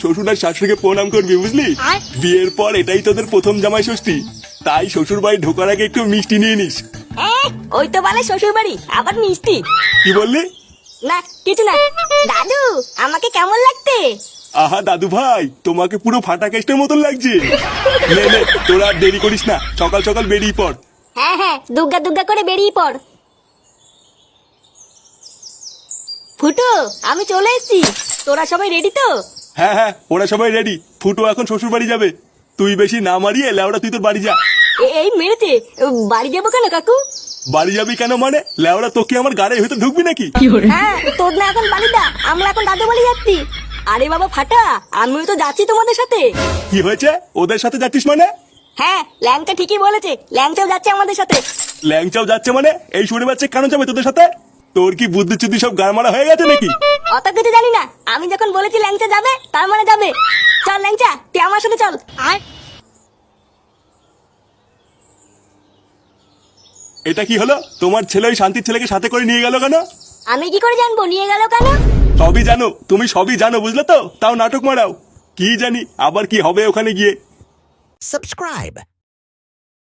শ্বশুর আর শাশুড়িকে প্রণাম করবি, বুঝলি? বিয়ের পর এটাই তোদের প্রথম জামাই ষষ্ঠী, তাই শ্বশুর বাড়ি ঢোকার আগে একটু মিষ্টি নিয়ে নিস। ওই তো বলে শ্বশুর বাড়ি আবার মিষ্টি। কি বললি? না কিছু না। দাদু আমাকে কেমন লাগতে? আহা দাদু ভাই, তোমাকে পুরো ফাটা কেস্টের মতন লাগছে। নে নে, তোরা আর দেরি করিস না, সকাল সকাল বেরিয়ে পড়। হ্যাঁ হ্যাঁ, দুগ্গা দুগ্গা করে বেরিয়ে পড়। ফুটো, আমি চলে এসেছি। তোরা সবাই রেডি তো? হ্যাঁ হ্যাঁ, ওরা সবাই রেডি। ফুটো এখন শ্বশুর বাড়ি যাবে। তুই বেশি না মারিয়ে লেওড়া তুই তোর বাড়ি যা। এই মেরেছে। বাড়ি যাবো কেন কাকু? বাড়ি যাবি কেন মানে? লেওড়া তোকে আমার গাড়ির ভিতর ঢুকবি নাকি? হ্যাঁ, তোর না এখন বাড়ি দা, আমরা এখন দাদু বাড়ি যাচ্ছি। আরে বাবা ফাটা, আমিও তো যাচ্ছি তোমাদের সাথে। কি হয়েছে? ওদের সাথে যাচ্ছিস মানে? হ্যাঁ, ল্যাংচা ঠিকই বলেছে, ল্যাংচাও যাচ্ছে আমাদের সাথে। ল্যাংচাও যাচ্ছে মানে? এই শুনে বাচ্চা কেন যাবে তোদের সাথে? তোর কি বুদ্ধি চুদ্ধি সব গাড়মারা হয়ে গেছে নাকি? অত কিছু জানি না, আমি যখন বলেছি ল্যাংচা যাবে তার মানে যাবে। চল ল্যাংচা, তুই আমার সাথে চল। এটা কি হলো? তোমার ছেলে ওই শান্তির ছেলেকে সাথে করে নিয়ে গেল কেন? আমি কি করে জানবো নিয়ে গেল কেন? সবই জানো, তুমি সবই জানো, বুঝলে তো? তাও নাটক মারাও। কি জানি আবার কি হবে ওখানে গিয়ে। Subscribe.